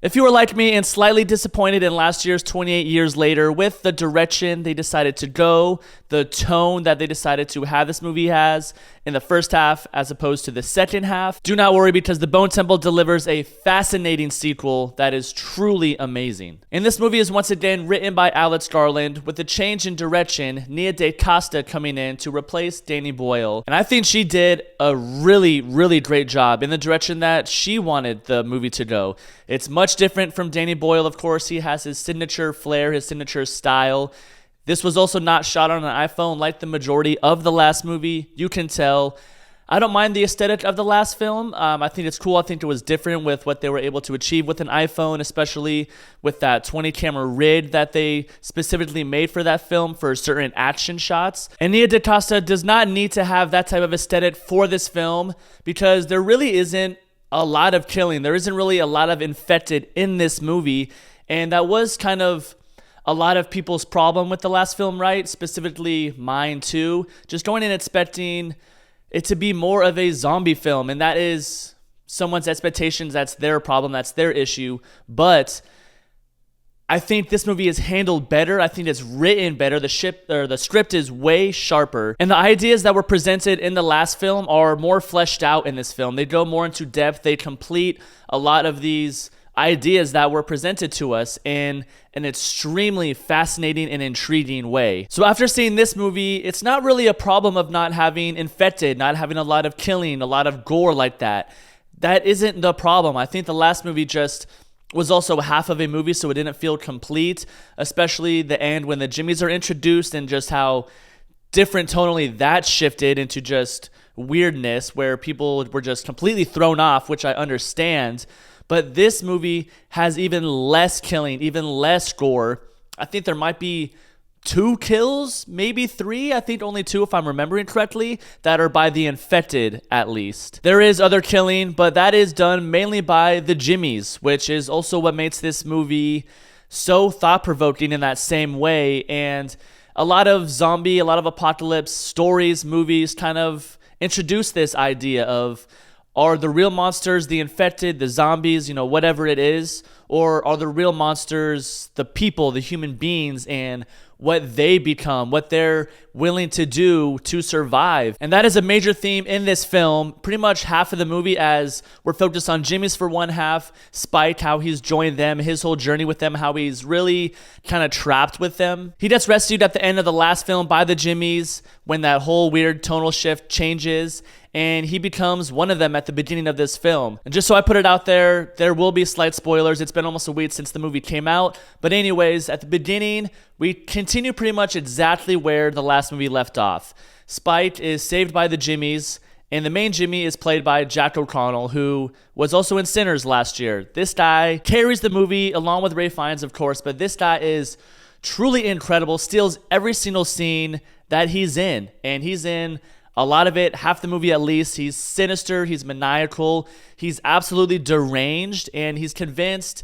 If you were like me and slightly disappointed in last year's 28 Years Later with the direction they decided to go, the tone that they decided to have this movie has in the first half as opposed to the second half, do not worry because The Bone Temple delivers a fascinating sequel that is truly amazing. And this movie is once again written by Alex Garland with a change in direction, Nia DaCosta coming in to replace Danny Boyle. And I think she did a really, really great job in the direction that she wanted the movie to go. It's much different from Danny Boyle, of course. He has his signature flair, his signature style. This was also not shot on an iPhone like the majority of the last movie. You can tell. I don't mind the aesthetic of the last film. I think it's cool. I think it was different with what they were able to achieve with an iPhone, especially with that 20 camera rig that they specifically made for that film for certain action shots. And Nia DaCosta does not need to have that type of aesthetic for this film because there really isn't a lot of killing. There isn't really a lot of infected in this movie. And that was kind of a lot of people's problem with the last film, right? Specifically mine too. Just going in expecting it to be more of a zombie film. And that is someone's expectations. That's their problem. That's their issue. But I think this movie is handled better. I think it's written better. The script is way sharper. And the ideas that were presented in the last film are more fleshed out in this film. They go more into depth. They complete a lot of these ideas that were presented to us in an extremely fascinating and intriguing way. So after seeing this movie, it's not really a problem of not having infected, not having a lot of killing, a lot of gore like that. That isn't the problem. I think the last movie just was also half of a movie, so it didn't feel complete, especially the end when the Jimmies are introduced and just how different tonally that shifted into just weirdness where people were just completely thrown off, which I understand. But this movie has even less killing, even less gore. I think there might be 2 kills, maybe 3. I think only 2 if I'm remembering correctly, that are by the infected at least. There is other killing, but that is done mainly by the Jimmies, which is also what makes this movie so thought-provoking in that same way. And a lot of zombie, a lot of apocalypse stories, movies kind of introduce this idea of, are the real monsters the infected, the zombies, whatever it is? Or are the real monsters the people, the human beings, and what they become, what they're willing to do to survive? And that is a major theme in this film. Pretty much half of the movie as we're focused on Jimmy's for one half, Spike, how he's joined them, his whole journey with them, how he's really kind of trapped with them. He gets rescued at the end of the last film by the Jimmies when that whole weird tonal shift changes, and he becomes one of them at the beginning of this film. And just so I put it out there, there will be slight spoilers. It's been almost a week since the movie came out. But anyways, at the beginning, we continue pretty much exactly where the last movie left off. Spike is saved by the Jimmies, and the main Jimmy is played by Jack O'Connell, who was also in Sinners last year. This guy carries the movie along with Ralph Fiennes, of course, but this guy is truly incredible, steals every single scene that he's in, and he's in a lot of it, half the movie at least. He's sinister, he's maniacal, he's absolutely deranged, and he's convinced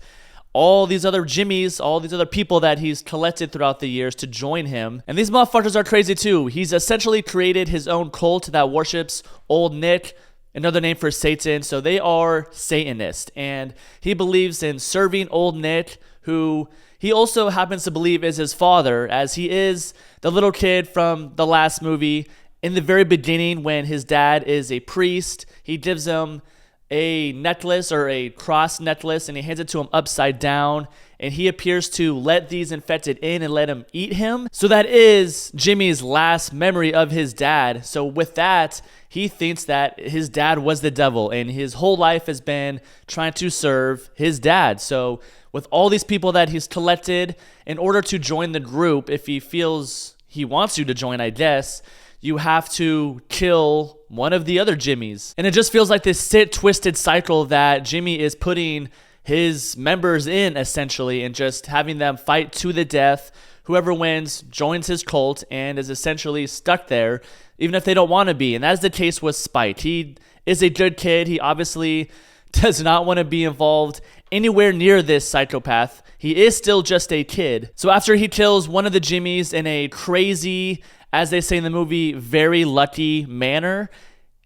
all these other Jimmies, all these other people that he's collected throughout the years to join him. And these motherfuckers are crazy too. He's essentially created his own cult that worships Old Nick, another name for Satan. So they are Satanist, and he believes in serving Old Nick, who he also happens to believe is his father, as he is the little kid from the last movie. In the very beginning, when his dad is a priest, he gives him a necklace or a cross necklace, and he hands it to him upside down, and he appears to let these infected in and let him eat him. So that is Jimmy's last memory of his dad. So with that, he thinks that his dad was the devil, and his whole life has been trying to serve his dad. So with all these people that he's collected, in order to join the group, if he feels he wants you to join, I guess, you have to kill one of the other Jimmies. And it just feels like this twisted cycle that Jimmy is putting his members in, essentially, and just having them fight to the death. Whoever wins joins his cult and is essentially stuck there, even if they don't want to be. And that is the case with Spike. He is a good kid. He obviously does not want to be involved anywhere near this psychopath. He is still just a kid. So after he kills one of the Jimmies in a crazy, as they say in the movie, very lucky manner,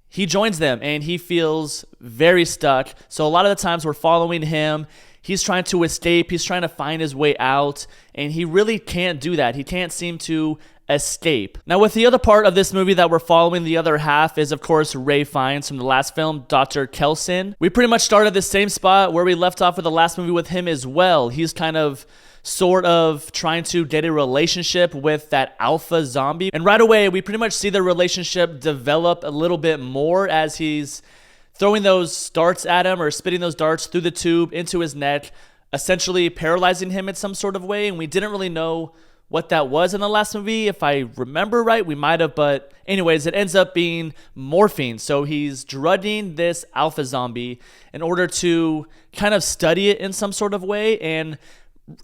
he joins them and he feels very stuck. So a lot of the times we're following him. he's trying to escape, he's trying to find his way out, and he really can't do that. He can't seem to escape. Now, with the other part of this movie that we're following, the other half is, of course, Ray Fiennes from the last film, Dr. Kelson. We pretty much started the same spot where we left off with the last movie with him as well. He's kind of sort of trying to get a relationship with that alpha zombie. And right away, we pretty much see the relationship develop a little bit more as he's throwing those darts at him or spitting those darts through the tube into his neck, essentially paralyzing him in some sort of way. And we didn't really know what that was in the last movie. If I remember right, we might have, but anyways, it ends up being morphine. So he's drugging this alpha zombie in order to kind of study it in some sort of way. And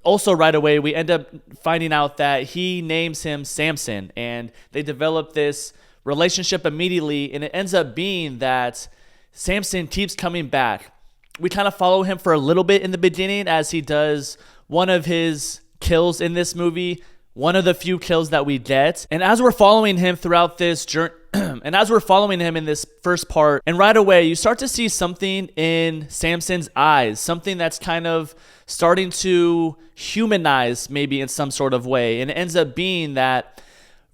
also right away, we end up finding out that he names him Samson, and they develop this relationship immediately, and it ends up being that Samson keeps coming back. We kind of follow him for a little bit in the beginning as he does one of his kills in this movie, one of the few kills that we get. And as we're following him throughout this journey, and as we're following him in this first part, and right away, you start to see something in Samson's eyes, something that's kind of starting to humanize maybe in some sort of way. And it ends up being that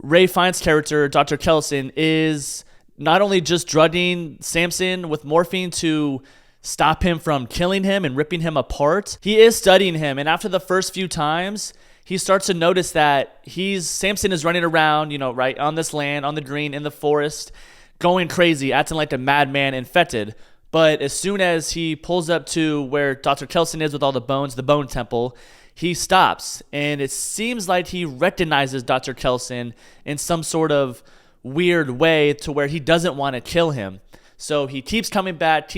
Ray Fiennes' character, Dr. Kelson, is not only just drugging Samson with morphine to stop him from killing him and ripping him apart, he is studying him. And after the first few times, he starts to notice that Samson is running around, right on this land, on the green, in the forest, going crazy, acting like a madman infected. But as soon as he pulls up to where Dr. Kelson is with all the bones, the bone temple, he stops. And it seems like he recognizes Dr. Kelson in some sort of weird way to where he doesn't want to kill him. So he keeps coming back,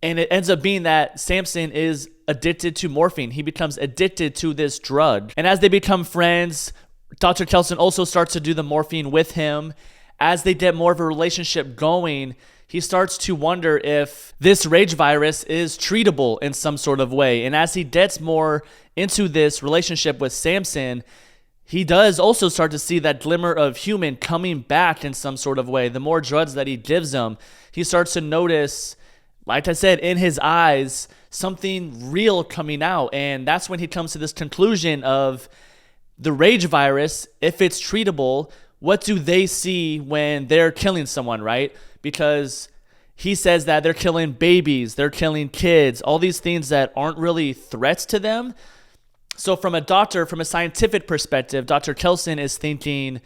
and it ends up being that Samson is addicted to morphine. He becomes addicted to this drug. And as they become friends, Dr. Kelson also starts to do the morphine with him. As they get more of a relationship going, he starts to wonder if this rage virus is treatable in some sort of way. And as he gets more into this relationship with Samson, he does also start to see that glimmer of human coming back in some sort of way. The more drugs that he gives him, he starts to notice, like I said, in his eyes, something real coming out. And that's when he comes to this conclusion of the rage virus, if it's treatable, what do they see when they're killing someone, right? Because he says that they're killing babies, they're killing kids, all these things that aren't really threats to them. So from a scientific perspective, Dr. Kelson is thinking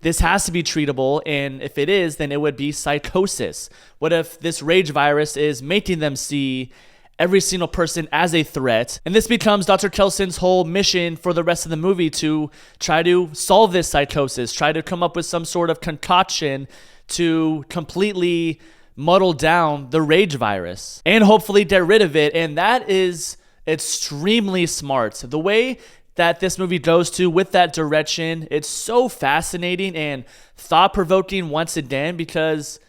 this has to be treatable, and if it is, then it would be psychosis. What if this rage virus is making them see every single person as a threat? And this becomes Dr. Kelson's whole mission for the rest of the movie, to try to solve this psychosis, try to come up with some sort of concoction to completely muddle down the rage virus and hopefully get rid of it. And that is extremely smart. The way that this movie goes to with that direction, it's so fascinating and thought-provoking once again, because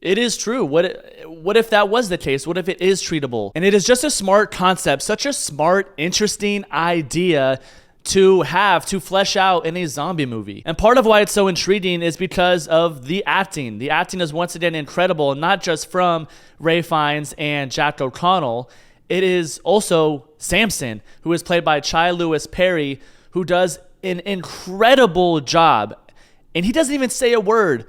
it is true. What if that was the case? What if it is treatable? And it is just a smart concept, such a smart, interesting idea to flesh out in a zombie movie. And part of why it's so intriguing is because of the acting. The acting is once again incredible, not just from Ray Fiennes and Jack O'Connell. It is also Samson, who is played by Chai Lewis Perry, who does an incredible job. And he doesn't even say a word.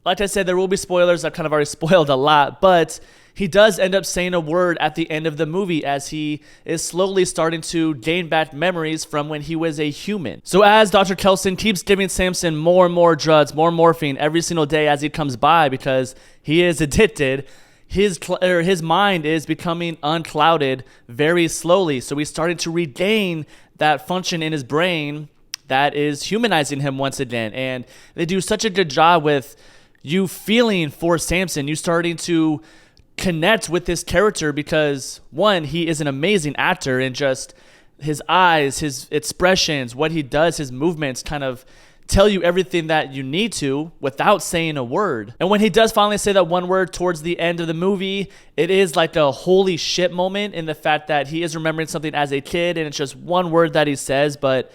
Like I said, there will be spoilers. I've kind of already spoiled a lot, but he does end up saying a word at the end of the movie as he is slowly starting to gain back memories from when he was a human. So as Dr. Kelson keeps giving Samson more and more drugs, more morphine every single day as he comes by, because he is addicted, his mind is becoming unclouded very slowly. So he's starting to regain that function in his brain that is humanizing him once again. And they do such a good job with you feeling for Samson, you starting to connect with this character, because one, he is an amazing actor, and just his eyes, his expressions, what he does, his movements kind of tell you everything that you need to without saying a word. And when he does finally say that one word towards the end of the movie, it is like a holy shit moment, in the fact that he is remembering something as a kid, and it's just one word that he says, but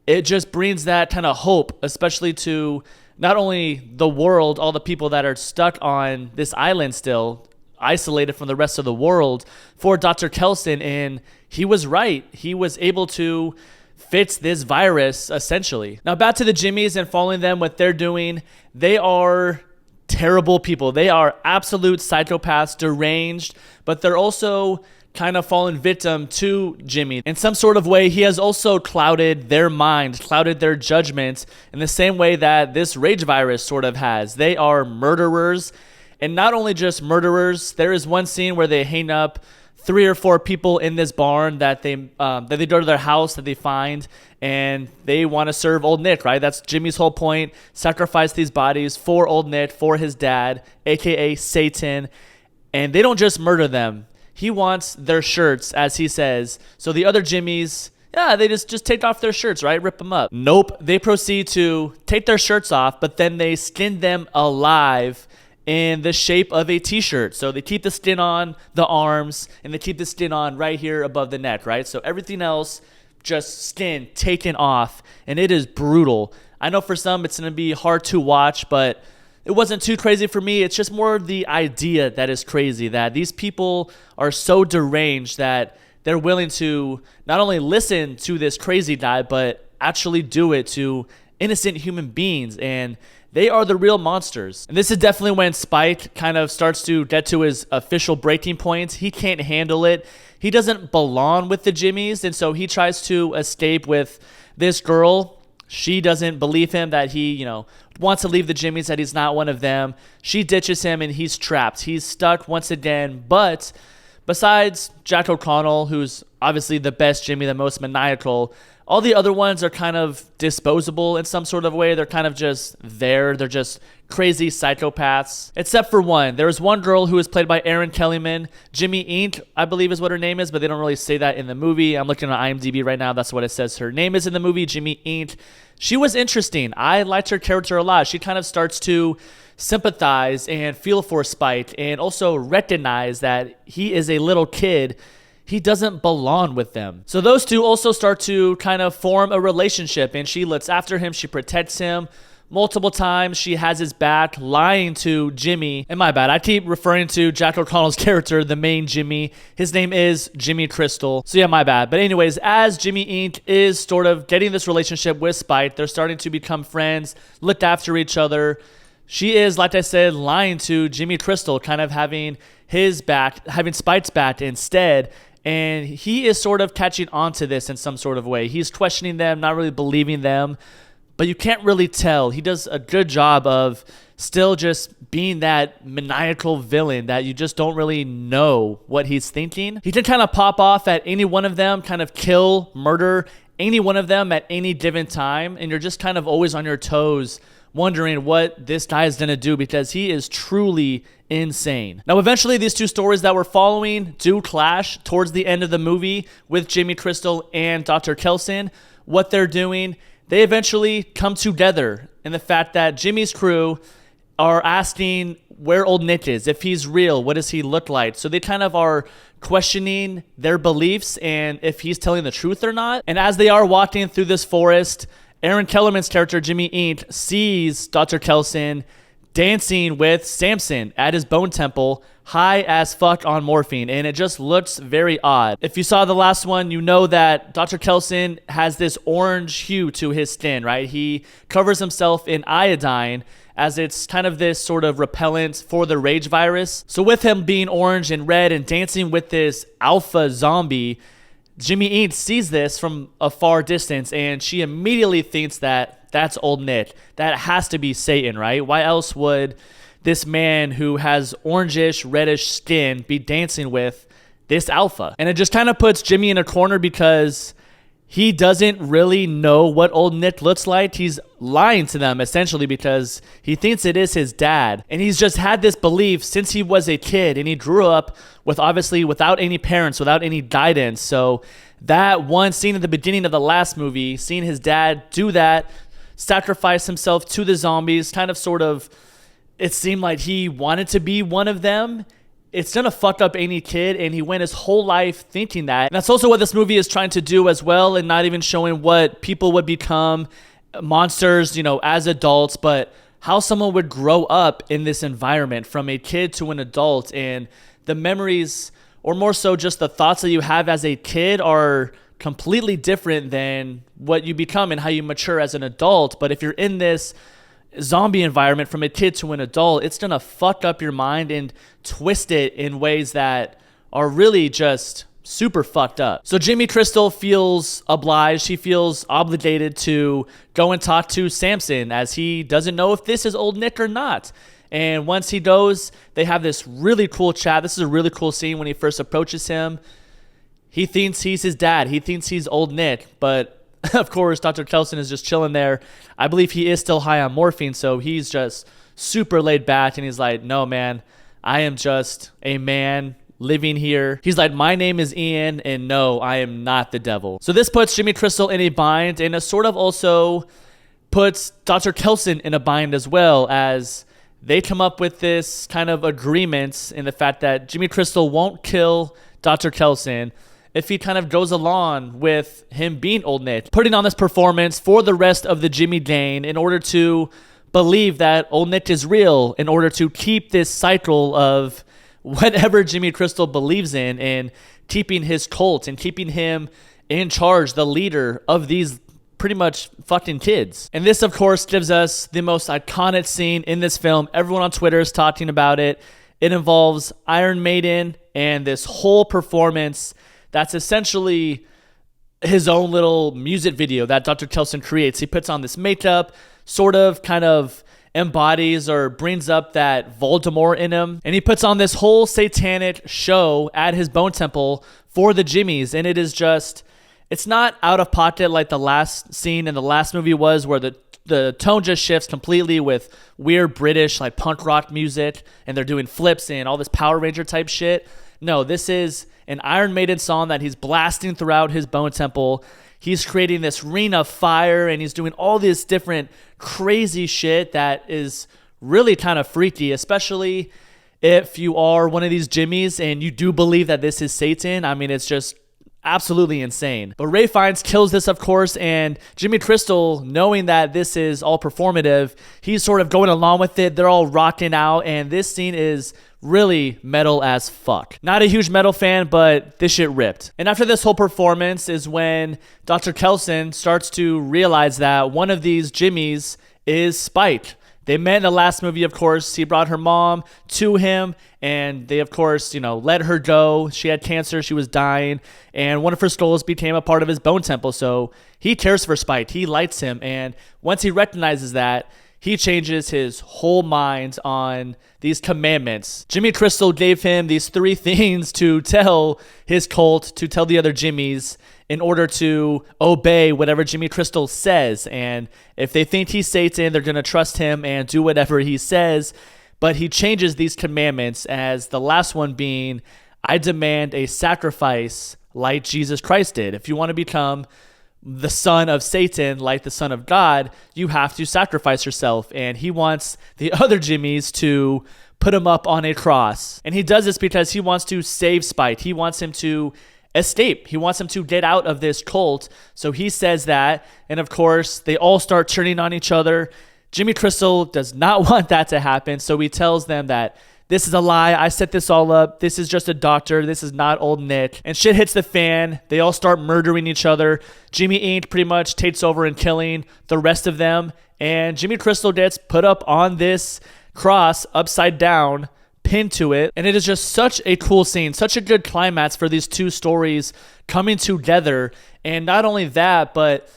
it just brings that kind of hope, especially to not only the world, all the people that are stuck on this island still, isolated from the rest of the world for Dr. Kelson, and he was right. He was able to fix this virus, essentially. Now, back to the Jimmies and following them, what they're doing. They are terrible people. They are absolute psychopaths, deranged, but they're also kind of fallen victim to Jimmy. In some sort of way, he has also clouded their mind, clouded their judgment in the same way that this rage virus sort of has. They are murderers, and not only just murderers. There is one scene where they hang up 3 or 4 people in this barn that they go to their house that they find, and they want to serve Old Nick, right? That's Jimmy's whole point. Sacrifice these bodies for Old Nick, for his dad, aka Satan, and they don't just murder them. He wants their shirts, as he says. So the other Jimmies, yeah, they just take off their shirts, right? Rip them up. Nope. They proceed to take their shirts off, but then they skin them alive in the shape of a t-shirt. So they keep the skin on the arms, and they keep the skin on right here above the neck, right? So everything else, just skin taken off, and it is brutal. I know for some it's going to be hard to watch, but it wasn't too crazy for me. It's just more the idea that is crazy, that these people are so deranged that they're willing to not only listen to this crazy guy, but actually do it to innocent human beings. And they are the real monsters. And this is definitely when Spike kind of starts to get to his official breaking point. He can't handle it. He doesn't belong with the Jimmies, and so he tries to escape with this girl. She doesn't believe him that he, wants to leave the Jimmies, that he's not one of them. She ditches him, and he's trapped. He's stuck once again. But besides Jack O'Connell, who's obviously the best Jimmy, the most maniacal, all the other ones are kind of disposable in some sort of way. They're kind of just there. They're just crazy psychopaths. Except for one. There is one girl who is played by Erin Kellyman. Jimmy Inc., I believe is what her name is, but they don't really say that in the movie. I'm looking at IMDb right now. That's what it says her name is in the movie, Jimmy Inc. She was interesting. I liked her character a lot. She kind of starts to sympathize and feel for Spike, and also recognize that he is a little kid. He doesn't belong with them. So those two also start to kind of form a relationship, and she looks after him. She protects him multiple times. She has his back, lying to Jimmy. And my bad, I keep referring to Jack O'Connell's character, the main Jimmy. His name is Jimmy Crystal. So yeah, my bad. But anyways, as Jimmy Inc. is sort of getting this relationship with Spike, they're starting to become friends, look after each other. She is, like I said, lying to Jimmy Crystal, kind of having his back, having Spike's back instead. And he is sort of catching on to this in some sort of way. He's questioning them, not really believing them, but you can't really tell. He does a good job of still just being that maniacal villain that you just don't really know what he's thinking. He can kind of pop off at any one of them, kind of kill, murder any one of them at any given time, and you're just kind of always on your toes wondering what this guy is going to do, because he is truly insane. Now, eventually, these two stories that we're following do clash towards the end of the movie with Jimmy Crystal and Dr. Kelson. What they're doing, they eventually come together in the fact that Jimmy's crew are asking where Old Nick is, if he's real, what does he look like? So they kind of are questioning their beliefs and if he's telling the truth or not. And as they are walking through this forest, Erin Kellerman's character, Jimmy Inc., sees Dr. Kelson dancing with Samson at his bone temple, high as fuck on morphine, and it just looks very odd. If you saw the last one, you know that Dr. Kelson has this orange hue to his skin, right? He covers himself in iodine, as it's kind of this sort of repellent for the rage virus. So with him being orange and red and dancing with this alpha zombie, Jimmy Inc. sees this from a far distance, and she immediately thinks that that's Old Nick. That has to be Satan, right? Why else would this man who has orangish, reddish skin be dancing with this alpha? And it just kind of puts Jimmy in a corner because he doesn't really know what Old Nick looks like. He's lying to them, essentially, because he thinks it is his dad. And he's just had this belief since he was a kid, and he grew up with, obviously, without any parents, without any guidance. So that one scene at the beginning of the last movie, seeing his dad do that, sacrifice himself to the zombies, kind of sort of, it seemed like he wanted to be one of them. It's gonna fuck up any kid, and he went his whole life thinking that. And that's also what this movie is trying to do as well, and not even showing what people would become, monsters, as adults, but how someone would grow up in this environment from a kid to an adult, and the memories, or more so just the thoughts that you have as a kid, are completely different than what you become and how you mature as an adult. But if you're in this zombie environment from a kid to an adult, it's gonna fuck up your mind and twist it in ways that are really just super fucked up. So Jimmy Crystal feels obliged, he feels obligated to go and talk to Samson, as he doesn't know if this is old Nick or not. And once he goes, they have this really cool chat. This is a really cool scene when he first approaches him. He thinks he's his dad. He thinks he's old Nick, but of course, Dr. Kelson is just chilling there. I believe he is still high on morphine, so he's just super laid back, and he's like, no, man, I am just a man living here. He's like, my name is Ian, and no, I am not the devil. So this puts Jimmy Crystal in a bind, and it sort of also puts Dr. Kelson in a bind as well, as they come up with this kind of agreement in the fact that Jimmy Crystal won't kill Dr. Kelson if he kind of goes along with him being old Nick, putting on this performance for the rest of the Jimmy gang in order to believe that old Nick is real, in order to keep this cycle of whatever Jimmy Crystal believes in, and keeping his cult and keeping him in charge, the leader of these pretty much fucking kids. And this, of course, gives us the most iconic scene in this film. Everyone on Twitter is talking about it. It involves Iron Maiden and this whole performance that's essentially his own little music video that Dr. Kelson creates. He puts on this makeup, sort of kind of embodies or brings up that Voldemort in him, and he puts on this whole satanic show at his bone temple for the Jimmies. And it is just, it's not out of pocket like the last scene in the last movie was, where the tone just shifts completely with weird British like punk rock music, and they're doing flips and all this Power Ranger type shit. No, this is an Iron Maiden song that he's blasting throughout his bone temple. He's creating this ring of fire, and he's doing all this different crazy shit that is really kind of freaky, especially if you are one of these Jimmies and you do believe that this is Satan. I mean, it's just absolutely insane. But Ray Fiennes kills this, of course, and Jimmy Crystal, knowing that this is all performative, he's sort of going along with it. They're all rocking out, and this scene is really metal as fuck. Not a huge metal fan, but this shit ripped. And after this whole performance is when Dr. Kelson starts to realize that one of these Jimmies is Spike. They met in the last movie, of course. He brought her mom to him, and they, of course, let her go. She had cancer. She was dying, and one of her skulls became a part of his bone temple. So he cares for Spike. He likes him, and once he recognizes that, he changes his whole mind on these commandments. Jimmy Crystal gave him these 3 things to tell his cult, to tell the other Jimmies, in order to obey whatever Jimmy Crystal says. And if they think he's Satan, they're going to trust him and do whatever he says. But he changes these commandments, as the last one being, I demand a sacrifice like Jesus Christ did. If you want to become the son of Satan, like the son of God, you have to sacrifice yourself. And he wants the other Jimmies to put him up on a cross. And he does this because he wants to save Spike. He wants him to escape. He wants him to get out of this cult. So he says that. And of course, they all start turning on each other. Jimmy Crystal does not want that to happen. So he tells them that this is a lie. I set this all up. This is just a doctor. This is not old Nick. And shit hits the fan. They all start murdering each other. Jimmy Inc. pretty much takes over and killing the rest of them. And Jimmy Crystal gets put up on this cross upside down, pinned to it. And it is just such a cool scene, such a good climax for these 2 stories coming together. And not only that, but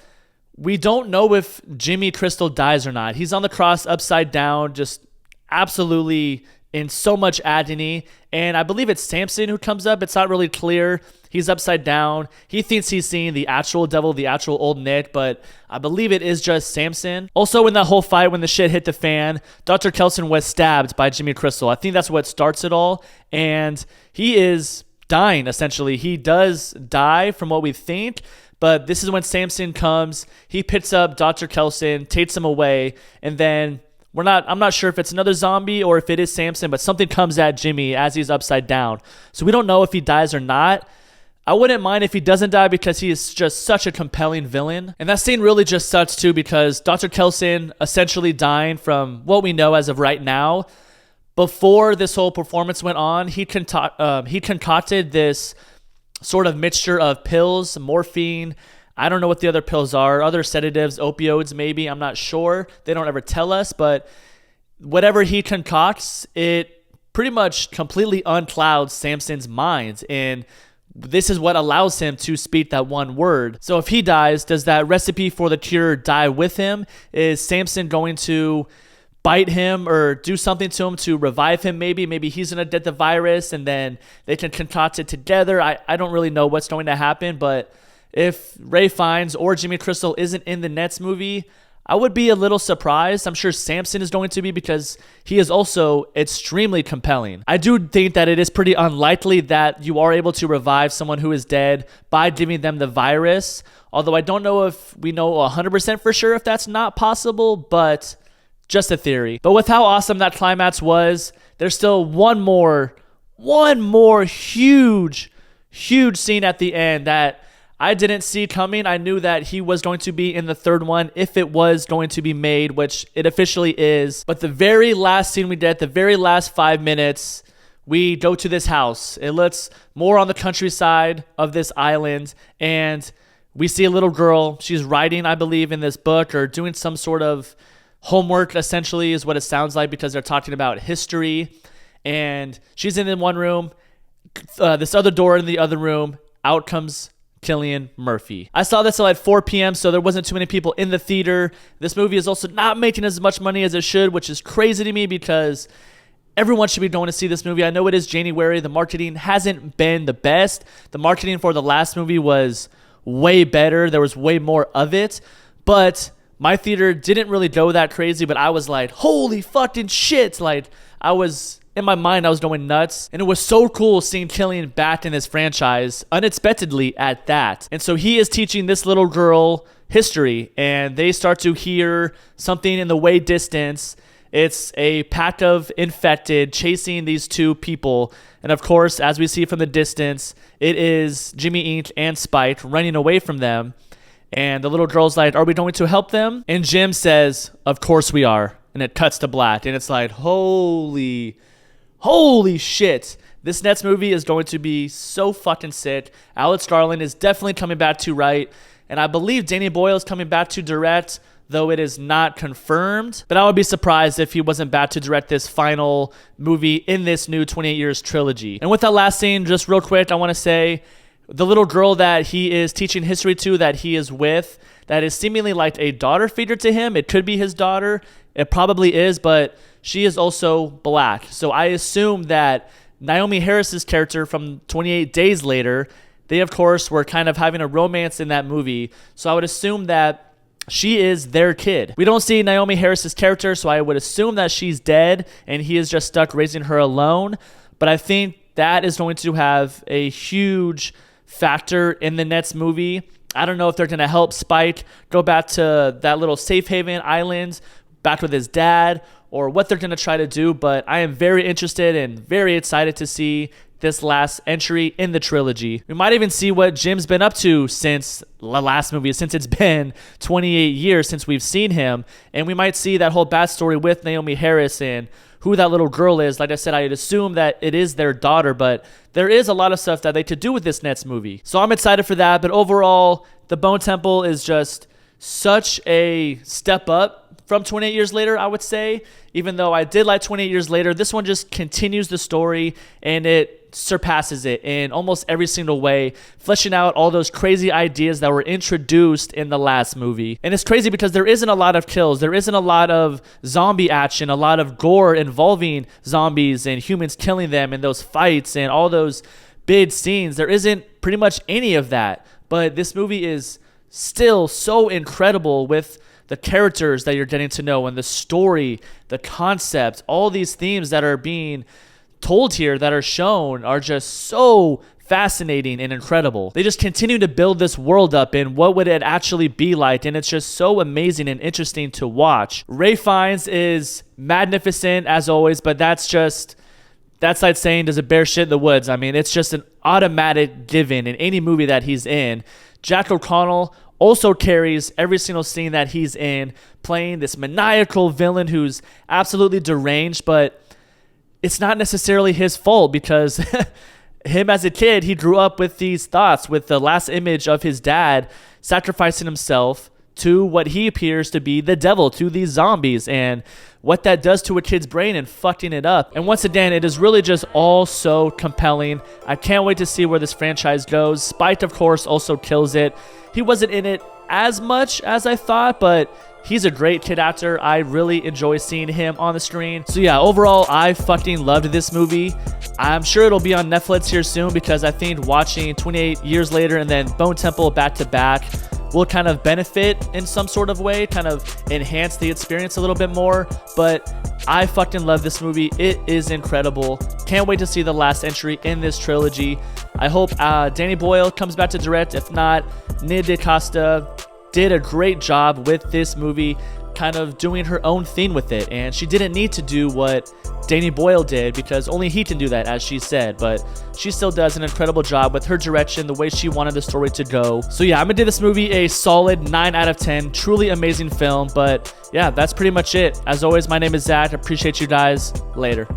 we don't know if Jimmy Crystal dies or not. He's on the cross upside down, just absolutely in so much agony. And I believe it's Samson who comes up. It's not really clear. He's upside down. He thinks he's seeing the actual devil, the actual old Nick, but I believe it is just Samson. Also, in that whole fight, when the shit hit the fan, Dr. Kelson was stabbed by Jimmy Crystal. I think that's what starts it all. And he is dying, essentially. He does die from what we think, but this is when Samson comes. He picks up Dr. Kelson, takes him away, and then I'm not sure if it's another zombie or if it is Samson, but something comes at Jimmy as he's upside down. So we don't know if he dies or not. I wouldn't mind if he doesn't die because he is just such a compelling villain. And that scene really just sucks too because Dr. Kelson essentially dying from what we know as of right now. Before this whole performance went on, he concocted this sort of mixture of pills, morphine. I don't know what the other pills are. Other sedatives, opioids maybe. I'm not sure. They don't ever tell us. But whatever he concocts, it pretty much completely unclouds Samson's mind. And this is what allows him to speak that one word. So if he dies, does that recipe for the cure die with him? Is Samson going to bite him or do something to him to revive him? Maybe he's going to get the virus and then they can concoct it together. I don't really know what's going to happen, but if Ralph Fiennes or Jimmy Crystal isn't in the next movie, I would be a little surprised. I'm sure Samson is going to be because he is also extremely compelling. I do think that it is pretty unlikely that you are able to revive someone who is dead by giving them the virus. Although I don't know if we know 100% for sure if that's not possible, but just a theory. But with how awesome that climax was, there's still one more huge scene at the end that I didn't see coming. I knew that he was going to be in the third one if it was going to be made, which it officially is. But the very last scene we did, the very last 5 minutes, we go to this house. It looks more on the countryside of this island, and we see a little girl. She's writing, I believe, in this book or doing some sort of homework, essentially, is what it sounds like because they're talking about history. And she's in one room, this other door in the other room. Out comes Cillian Murphy. I saw this at like 4 p.m., so there wasn't too many people in the theater. This movie is also not making as much money as it should, which is crazy to me because everyone should be going to see this movie. I know it is January. The marketing hasn't been the best. The marketing for the last movie was way better. There was way more of it, but my theater didn't really go that crazy, but I was like, holy fucking shit. Like, in my mind, I was going nuts. And it was so cool seeing Cillian back in this franchise, unexpectedly at that. And so he is teaching this little girl history, and they start to hear something in the way distance. It's a pack of infected chasing these two people. And of course, as we see from the distance, it is Jimmy Ink and Spike running away from them. And the little girl's like, are we going to help them? And Jim says, of course we are. And it cuts to black. And it's like, holy shit. This next movie is going to be so fucking sick. Alex Garland is definitely coming back to write. And I believe Danny Boyle is coming back to direct, though it is not confirmed. But I would be surprised if he wasn't back to direct this final movie in this new 28 Years trilogy. And with that last scene, just real quick, I want to say the little girl that he is teaching history to, that he is with, that is seemingly like a daughter figure to him. It could be his daughter. It probably is, but she is also black. So I assume that Naomi Harris's character from 28 Days Later, they of course were kind of having a romance in that movie. So I would assume that she is their kid. We don't see Naomi Harris's character, so I would assume that she's dead and he is just stuck raising her alone. But I think that is going to have a huge factor in the next movie. I don't know if they're going to help Spike go back to that little safe haven island back with his dad, or what they're going to try to do, but I am very interested and very excited to see this last entry in the trilogy. We might even see what Jim's been up to since the last movie, since it's been 28 years since we've seen him, and we might see that whole backstory with Naomi Harris and who that little girl is. Like I said, I'd assume that it is their daughter, but there is a lot of stuff that they could do with this next movie. So I'm excited for that, but overall, The Bone Temple is just such a step up from 28 Years Later, I would say. Even though I did like 28 Years Later, this one just continues the story and it surpasses it in almost every single way, fleshing out all those crazy ideas that were introduced in the last movie. And it's crazy because there isn't a lot of kills. There isn't a lot of zombie action, a lot of gore involving zombies and humans killing them and those fights and all those big scenes. There isn't pretty much any of that. But this movie is still so incredible with the characters that you're getting to know and the story, the concept, all these themes that are being told here that are shown are just so fascinating and incredible. They just continue to build this world up and what would it actually be like, and it's just so amazing and interesting to watch. Ralph Fiennes is magnificent as always, but that's just That's like saying, does it bear shit in the woods? I mean, it's just an automatic given in any movie that he's in. Jack O'Connell also carries every single scene that he's in, playing this maniacal villain who's absolutely deranged, but it's not necessarily his fault because him as a kid, he grew up with these thoughts, with the last image of his dad sacrificing himself to what he appears to be the devil, to these zombies, and what that does to a kid's brain and fucking it up. And once again, it is really just all so compelling. I can't wait to see where this franchise goes. Spike, of course, also kills it. He wasn't in it as much as I thought, but he's a great kid actor. I really enjoy seeing him on the screen. So yeah, overall, I fucking loved this movie. I'm sure it'll be on Netflix here soon because I think watching 28 years later and then Bone Temple back to back will kind of benefit in some sort of way, kind of enhance the experience a little bit more. But I fucking love this movie. It is incredible. Can't wait to see the last entry in this trilogy. I hope Danny Boyle comes back to direct. If not, Nia DaCosta did a great job with this movie, kind of doing her own thing with it. And she didn't need to do what Danny Boyle did because only he can do that, as she said. But she still does an incredible job with her direction, the way she wanted the story to go. So yeah, I'm gonna give this movie a solid 9 out of 10. Truly amazing film. But yeah, that's pretty much it. As always, my name is Zach. I appreciate you guys. Later.